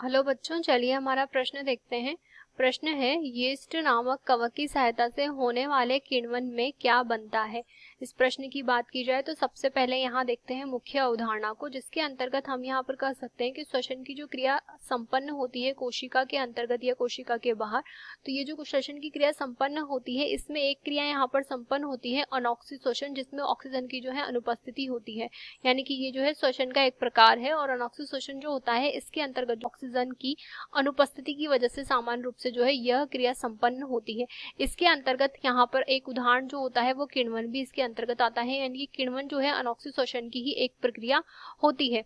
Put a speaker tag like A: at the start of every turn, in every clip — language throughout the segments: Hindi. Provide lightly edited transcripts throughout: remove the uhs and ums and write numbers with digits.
A: हेलो बच्चों, चलिए हमारा प्रश्न देखते हैं। प्रश्न है, यीस्ट नामक कवक की सहायता से होने वाले किण्वन में क्या बनता है। इस प्रश्न की बात की जाए तो सबसे पहले यहाँ देखते हैं मुख्य अवधारणा को, जिसके अंतर्गत हम यहाँ पर कह सकते हैं कि श्वसन की जो क्रिया संपन्न होती है कोशिका के अंतर्गत या कोशिका के बाहर, तो ये जो श्वसन की क्रिया संपन्न होती है इसमें एक क्रिया यहाँ पर संपन्न होती है अनॉक्सी श्वसन, जिसमें ऑक्सीजन की जो है अनुपस्थिति होती है। यानी कि ये जो है श्वसन का एक प्रकार है और अनॉक्सी श्वसन जो होता है इसके अंतर्गत ऑक्सीजन की अनुपस्थिति की वजह से सामान्य रूप से जो है यह क्रिया संपन्न होती है। इसके अंतर्गत यहाँ पर एक उदाहरण जो होता है वो किण्वन भी इसके अंतर्गत आता है। यानी कि किण्वन जो है अनॉक्सी श्वसन की ही एक प्रक्रिया होती है।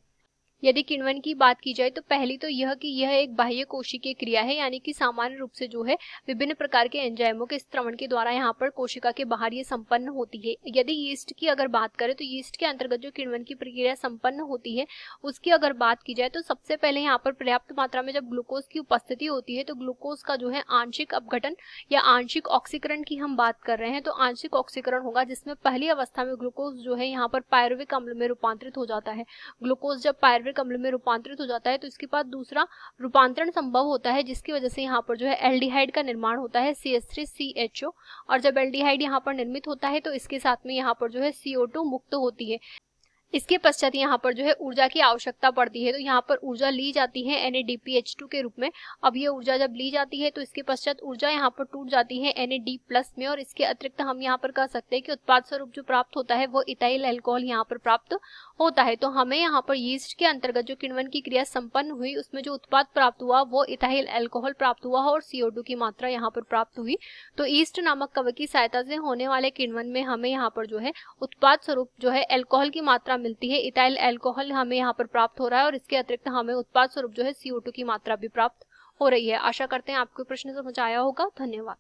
A: यदि किण्वन की बात की जाए तो पहली तो यह कि यह एक बाह्य कोशिकीय क्रिया है, यानी कि सामान्य रूप से जो है विभिन्न प्रकार के एंजाइमों के स्त्रवण के द्वारा यहाँ पर कोशिका के बाहर ये संपन्न होती है। यदि यीस्ट की अगर बात करें तो यीस्ट के अंतर्गत जो किण्वन की प्रक्रिया संपन्न होती है उसकी अगर बात की जाए तो सबसे पहले यहाँ पर पर्याप्त मात्रा में जब ग्लूकोज की उपस्थिति होती है तो ग्लूकोज का जो है आंशिक अपघटन या आंशिक ऑक्सीकरण की हम बात कर रहे हैं तो आंशिक ऑक्सीकरण होगा, जिसमें पहली अवस्था में ग्लूकोज जो है यहाँ पर पायरुविक अम्ल में रूपांतरित हो जाता है। ग्लूकोज जब पायरुविक अम्ल में रूपांतरित हो जाता है तो इसके बाद दूसरा रूपांतरण संभव होता है, जिसकी वजह से यहाँ पर जो है एल्डिहाइड का निर्माण होता है CH3CHO, और जब एल्डिहाइड यहाँ पर निर्मित होता है तो इसके साथ में यहाँ पर जो है CO2 मुक्त होती है। इसके पश्चात यहाँ पर जो है ऊर्जा की आवश्यकता पड़ती है, तो यहाँ पर ऊर्जा ली जाती है NADPH2 के रूप में। अब ये ऊर्जा जब ली जाती है तो इसके पश्चात ऊर्जा यहाँ पर टूट जाती है NAD+ में, और इसके अतिरिक्त हम यहाँ पर कह सकते हैं कि उत्पाद स्वरूप जो प्राप्त होता है वो इथाइल अल्कोहल यहाँ पर प्राप्त होता है। तो हमें यहाँ पर यीस्ट के अंतर्गत जो किण्वन की क्रिया संपन्न हुई उसमें जो उत्पाद प्राप्त हुआ वो इथाइल अल्कोहल प्राप्त हुआ और CO2 की मात्रा यहाँ पर प्राप्त हुई। तो यीस्ट नामक कवक की सहायता से होने वाले किण्वन में हमें यहाँ पर जो है उत्पाद स्वरूप जो है अल्कोहल की मात्रा मिलती है, इथाइल अल्कोहल हमें यहाँ पर प्राप्त हो रहा है, और इसके अतिरिक्त हमें उत्पाद स्वरूप जो है CO2 की मात्रा भी प्राप्त हो रही है। आशा करते हैं आपको प्रश्न समझ आया होगा। धन्यवाद।